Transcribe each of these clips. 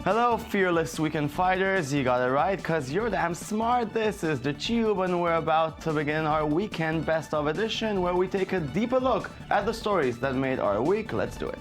Hello, fearless weekend fighters. You got it right, because you're damn smart. This is the Tube, and we're about to begin our weekend best of edition, where we take a deeper look at the stories that made our week. Let's do it.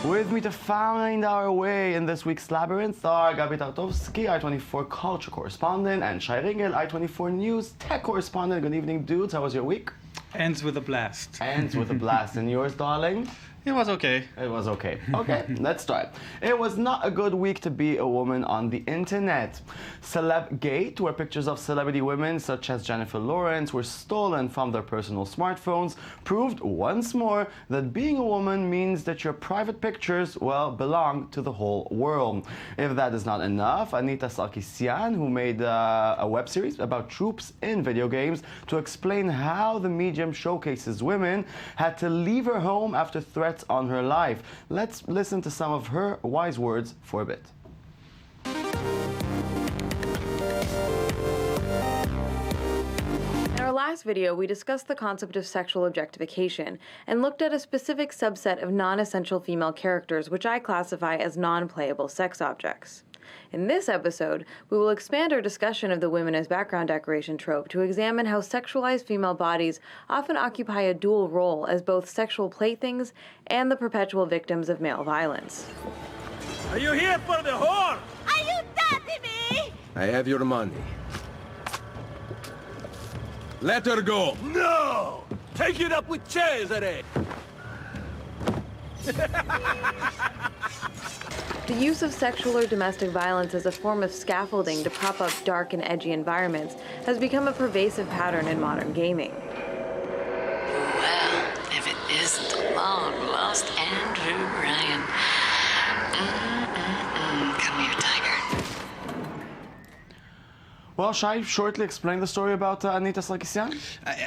With me to find our way in this week's labyrinth are Gabi Tartowski, I24 culture correspondent, and Shai Ringel, I24 news tech correspondent. Good evening, dudes. How was your week? Ends with a blast. Ends with a blast. And yours, darling? It was okay. It was okay. Okay, let's start. It was not a good week to be a woman on the internet. CelebGate, where pictures of celebrity women such as Jennifer Lawrence were stolen from their personal smartphones, proved once more that being a woman means that your private pictures, well, belong to the whole world. If that is not enough, Anita Sarkeesian, who made a web series about troops in video games to explain how the medium showcases women, had to leave her home after threats on her life. Let's listen to some of her wise words for a bit. In our last video, we discussed the concept of sexual objectification and looked at a specific subset of non-essential female characters, which I classify as non-playable sex objects. In this episode, we will expand our discussion of the women as background decoration trope to examine how sexualized female bodies often occupy a dual role as both sexual playthings and the perpetual victims of male violence. Are you here for the whore? Are you tapping me? I have your money. Let her go! No! Take it up with Cesare! The use of sexual or domestic violence as a form of scaffolding to prop up dark and edgy environments has become a pervasive pattern in modern gaming. Well, if it isn't the long-lost Andrew Ryan. Come here, tiger. Well, Shai, shortly explain the story about Anita Sarkeesian?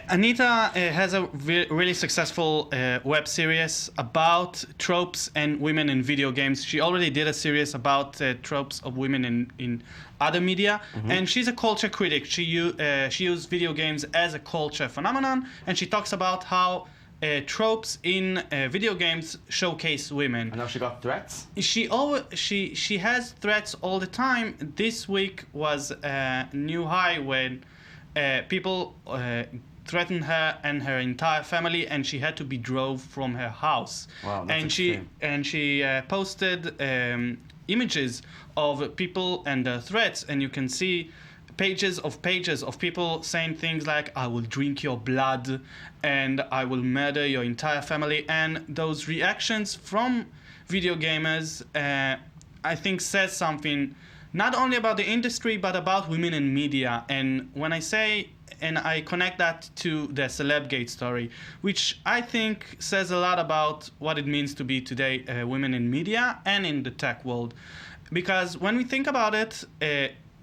Anita has a really successful web series about tropes and women in video games. She already did a series about tropes of women in other media, and she's a culture critic. She used video games as a culture phenomenon, and she talks about how tropes in video games showcase women. And now she got threats? She has threats all the time. This week was a new high when people threatened her and her entire family, and she had to be drove from her house. Wow, that's extreme. She posted images of people and their threats, and you can see pages of people saying things like, I will drink your blood and I will murder your entire family. And those reactions from video gamers, I think, says something not only about the industry but about women in media. And when I say, and I connect that to the CelebGate story, which I think says a lot about what it means to be today women in media and in the tech world. Because when we think about it,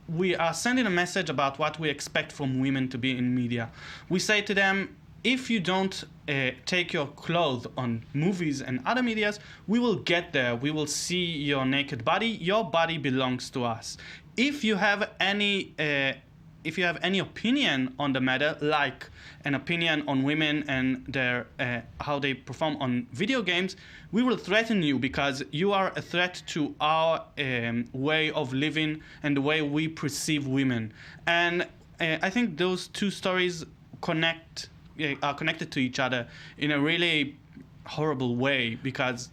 we are sending a message about what we expect from women to be in media. We say to them, if you don't take your clothes on movies and other medias, we will get there. We will see your naked body. Your body belongs to us. If you have any opinion on the matter, like an opinion on women and their how they perform on video games, we will threaten you because you are a threat to our way of living and the way we perceive women. And I think those two stories are connected to each other in a really horrible way because...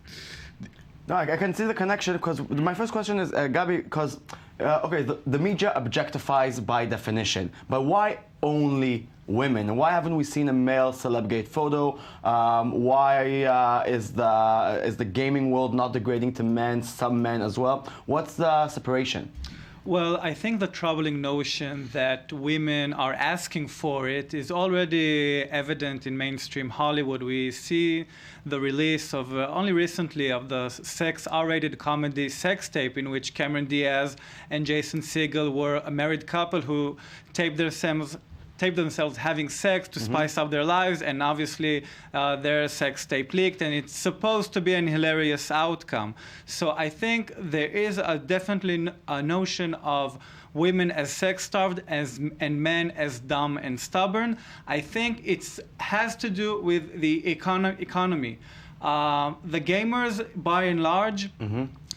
No, I can see the connection, because my first question is, Gabi, because, okay, the media objectifies by definition, but why only women? Why haven't we seen a male CelebGate photo? Why is the gaming world not degrading to men, some men as well? What's the separation? Well, I think the troubling notion that women are asking for it is already evident in mainstream Hollywood. We see the release of, only recently, of the R-rated comedy Sex Tape, in which Cameron Diaz and Jason Segel were a married couple who taped themselves having sex to spice up their lives, and obviously their sex tape leaked, and it's supposed to be an hilarious outcome. So I think there is definitely a notion of women as sex-starved and men as dumb and stubborn. I think it has to do with the economy. The gamers, by and large,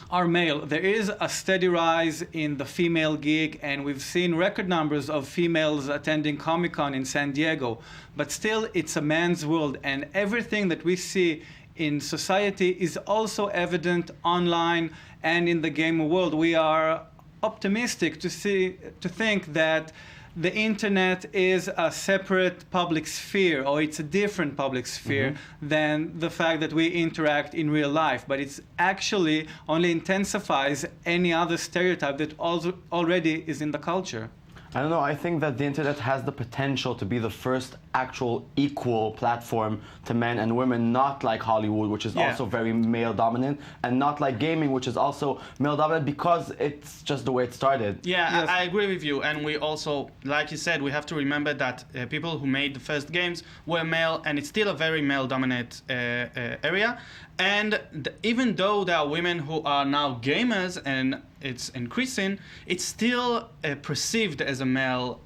are male. There is a steady rise in the female gig, and we've seen record numbers of females attending Comic-Con in San Diego. But still, it's a man's world, and everything that we see in society is also evident online and in the game world. We are optimistic to think that the internet is a separate public sphere, or it's a different public sphere than the fact that we interact in real life. But it's actually only intensifies any other stereotype that also already is in the culture. I don't know, I think that the internet has the potential to be the first actual equal platform to men and women, not like Hollywood, which is also very male dominant, and not like gaming, which is also male dominant because it's just the way it started. Yeah, I agree with you. And we also, like you said, we have to remember that people who made the first games were male, and it's still a very male dominant area. And even though there are women who are now gamers and it's increasing, it's still perceived as a male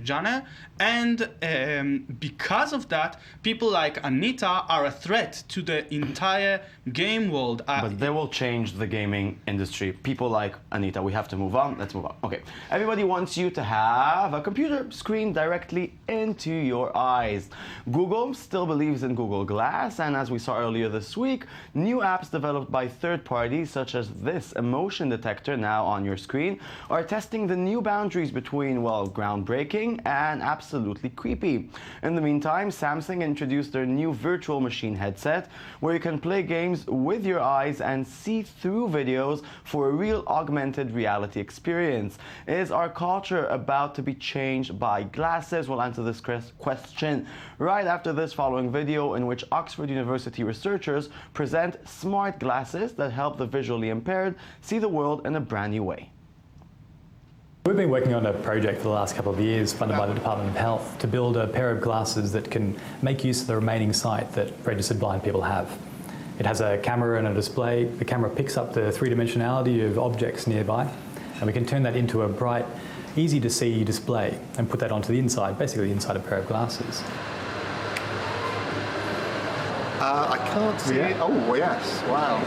genre. And because of that, people like Anita are a threat to the entire game world. But they will change the gaming industry. People like Anita, we have to move on. Let's move on. Okay. Everybody wants you to have a computer screen directly into your eyes. Google still believes in Google Glass, and as we saw earlier this week, new apps developed by third parties, such as this emotion detector now on your screen, are testing the new boundaries between, well, groundbreaking and absolutely creepy. In the meantime, Samsung introduced their new virtual machine headset, where you can play games with your eyes and see through videos for a real augmented reality experience. Is our culture about to be changed by glasses? We'll answer this question right after this following video, in which Oxford University researchers present smart glasses that help the visually impaired see the world in a brand new way. We've been working on a project for the last couple of years, funded by the Department of Health, to build a pair of glasses that can make use of the remaining sight that registered blind people have. It has a camera and a display. The camera picks up the three-dimensionality of objects nearby, and we can turn that into a bright, easy-to-see display and put that onto the inside, basically inside a pair of glasses. I can't see it. Oh, yes. Wow.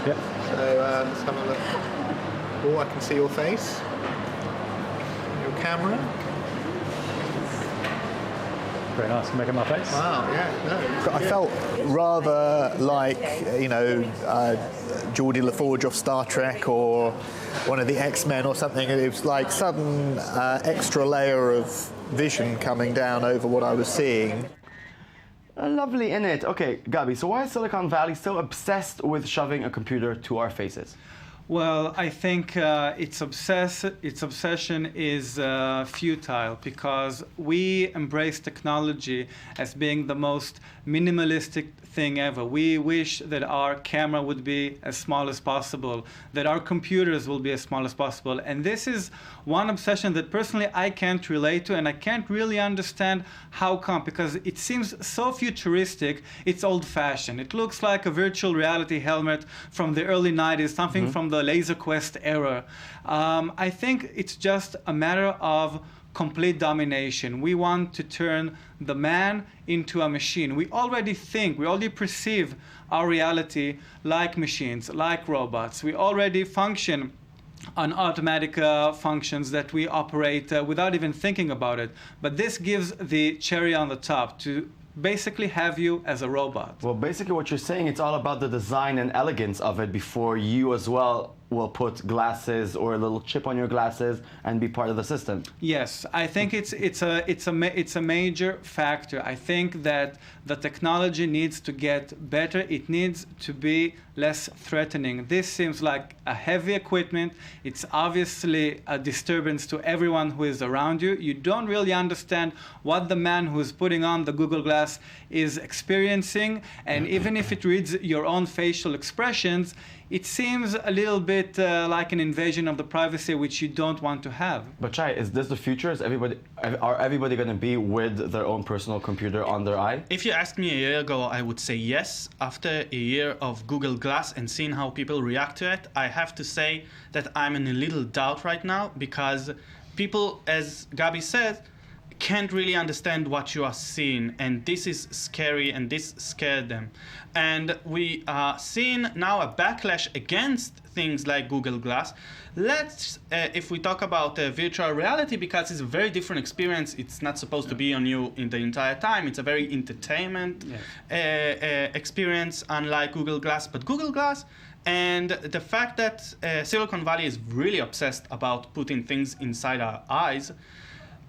Yep. So let's have a look. Oh, I can see your face. Your camera. Very nice. Make it my face. Wow, yeah. No. I felt rather like, Geordie LaForge of Star Trek or one of the X-Men or something. It was like sudden extra layer of vision coming down over what I was seeing. Lovely, innit? Okay, Gabi, so why is Silicon Valley so obsessed with shoving a computer to our faces? Well, I think its obsession is futile, because we embrace technology as being the most minimalistic thing ever. We wish that our camera would be as small as possible, that our computers will be as small as possible. And this is one obsession that personally I can't relate to, and I can't really understand how come, because it seems so futuristic, it's old-fashioned. It looks like a virtual reality helmet from the early 90s, something from the Laser Quest era. I think it's just a matter of complete domination. We want to turn the man into a machine. We already perceive our reality like machines, like robots. We already function on automatic functions that we operate without even thinking about it. But this gives the cherry on the top, to basically have you as a robot. Well, basically what you're saying, it's all about the design and elegance of it before you as well will put glasses or a little chip on your glasses and be part of the system. Yes, I think it's a major factor. I think that the technology needs to get better. It needs to be less threatening. This seems like a heavy equipment. It's obviously a disturbance to everyone who is around you. You don't really understand what the man who is putting on the Google Glass is experiencing, and even if it reads your own facial expressions, it seems a little bit like an invasion of the privacy which you don't want to have. But Chai, is this the future? Are everybody going to be with their own personal computer on their eye? If you asked me a year ago, I would say yes. After a year of Google Glass and seeing how people react to it, I have to say that I'm in a little doubt right now, because people, as Gabi said, can't really understand what you are seeing, and this is scary, and this scared them. And we are seeing now a backlash against things like Google Glass. Let's, if we talk about virtual reality, because it's a very different experience, it's not supposed to be on you in the entire time. It's a very entertainment experience, unlike Google Glass. But Google Glass, and the fact that Silicon Valley is really obsessed about putting things inside our eyes,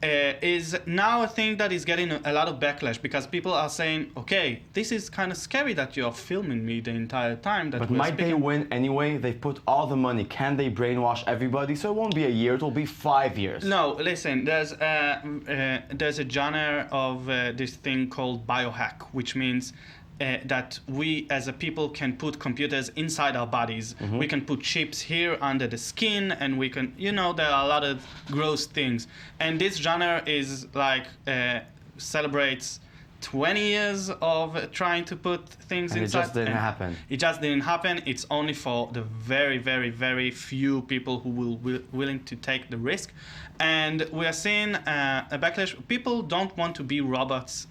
is now a thing that is getting a lot of backlash, because people are saying, okay, this is kind of scary that you're filming me the entire time. That but might they win anyway? They put all the money. Can they brainwash everybody? So it won't be a year, it'll be 5 years. No, listen, there's a genre of this thing called biohack, which means that we as a people can put computers inside our bodies. We can put chips here under the skin, and we can, there are a lot of gross things. And this genre is like, celebrates 20 years of trying to put things and inside. It just didn't happen. It just didn't happen. It's only for the very, very, very few people who will willing to take the risk. And we are seeing a backlash. People don't want to be robots.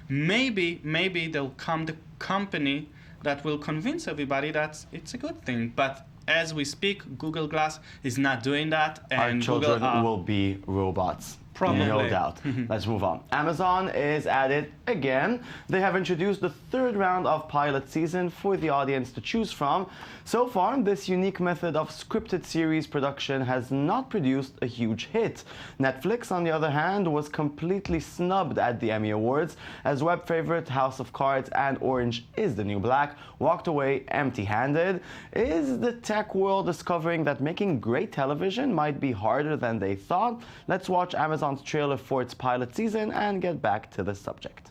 Maybe there'll come the company that will convince everybody that it's a good thing. But as we speak, Google Glass is not doing that. And our children will be robots. Probably. No doubt. Let's move on. Amazon is at it again. They have introduced the third round of pilot season for the audience to choose from. So far, this unique method of scripted series production has not produced a huge hit. Netflix, on the other hand, was completely snubbed at the Emmy Awards, as web favorite House of Cards and Orange is the New Black walked away empty-handed. Is the tech world discovering that making great television might be harder than they thought? Let's watch Amazon's trailer for its pilot season and get back to the subject.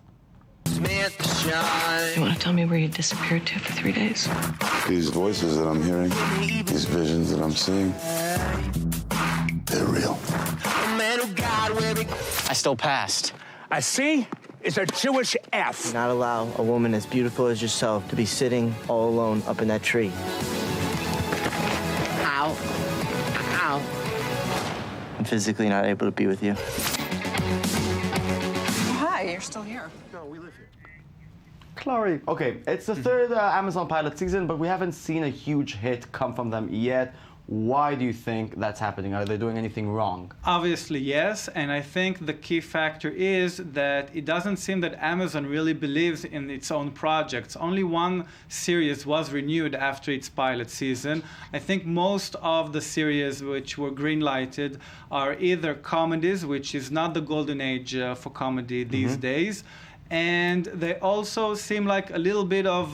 You want to tell me where you disappeared to for 3 days? These voices that I'm hearing, these visions that I'm seeing, they're real. I still passed. A C is a Jewish F. Not allow a woman as beautiful as yourself to be sitting all alone up in that tree. Ow. Ow. I'm physically not able to be with you. Hi, you're still here. No, we live here. Clary. Okay, it's the third Amazon pilot season, but we haven't seen a huge hit come from them yet. Why do you think that's happening? Are they doing anything wrong? Obviously, yes. And I think the key factor is that it doesn't seem that Amazon really believes in its own projects. Only one series was renewed after its pilot season. I think most of the series which were greenlighted are either comedies, which is not the golden age for comedy these days. And they also seem like a little bit of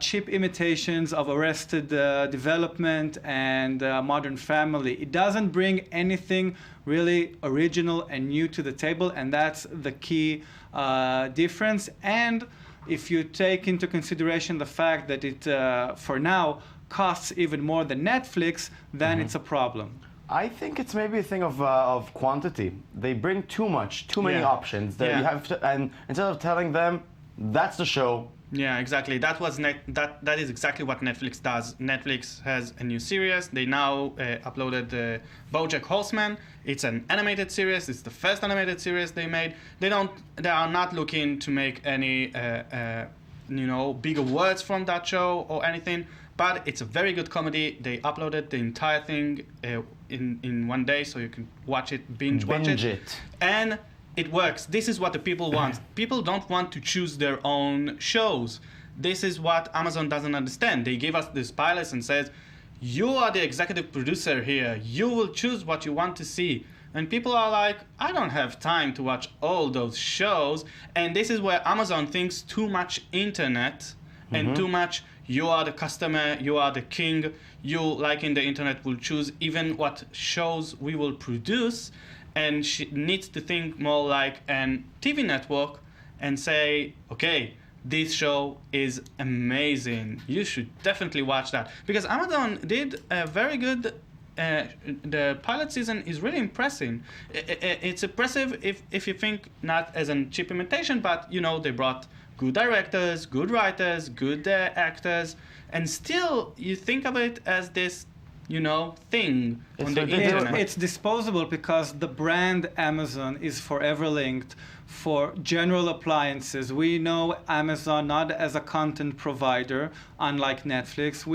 cheap imitations of Arrested Development and Modern Family. It doesn't bring anything really original and new to the table, and that's the key difference. And if you take into consideration the fact that it, for now, costs even more than Netflix, then it's a problem. I think it's maybe a thing of quantity. They bring too many options that you have to, and instead of telling them, that's the show. Yeah, exactly. That is exactly what Netflix does. Netflix has a new series. They now uploaded BoJack Horseman. It's an animated series. It's the first animated series they made. They are not looking to make any bigger words from that show or anything. But it's a very good comedy. They uploaded the entire thing in one day, so you can watch it, binge watch it. And it works. This is what the people want. People don't want to choose their own shows. This is what Amazon doesn't understand. They give us this pilot and says, you are the executive producer here. You will choose what you want to see. And people are like, I don't have time to watch all those shows. And this is where Amazon thinks too much internet and too much, you are the customer, you are the king. You, like in the internet, will choose even what shows we will produce. And she needs to think more like a TV network and say, okay, this show is amazing. You should definitely watch that. Because Amazon did a very good, the pilot season is really impressive. It's impressive if you think not as a cheap imitation, but they brought good directors, good writers, good actors, and still you think of it as this thing on the ridiculous. internet. It's disposable because the brand Amazon is forever linked for general appliances. We know Amazon not as a content provider, unlike Netflix.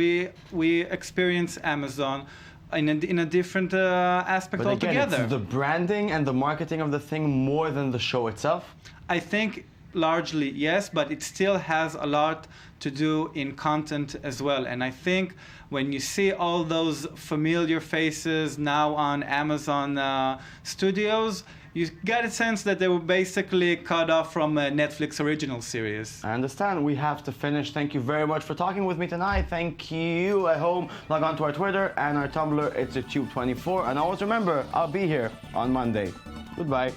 We experience Amazon in a different aspect But again, altogether. it's the branding and the marketing of the thing more than the show itself. I think largely yes, but it still has a lot to do in content as well. And I think when you see all those familiar faces now on Amazon Studios, you get a sense that they were basically cut off from a Netflix original series. I understand. We have to finish. Thank you very much for talking with me tonight. Thank you at home. Log on to our Twitter and our Tumblr. It's YouTube24. And always remember, I'll be here on Monday. Goodbye.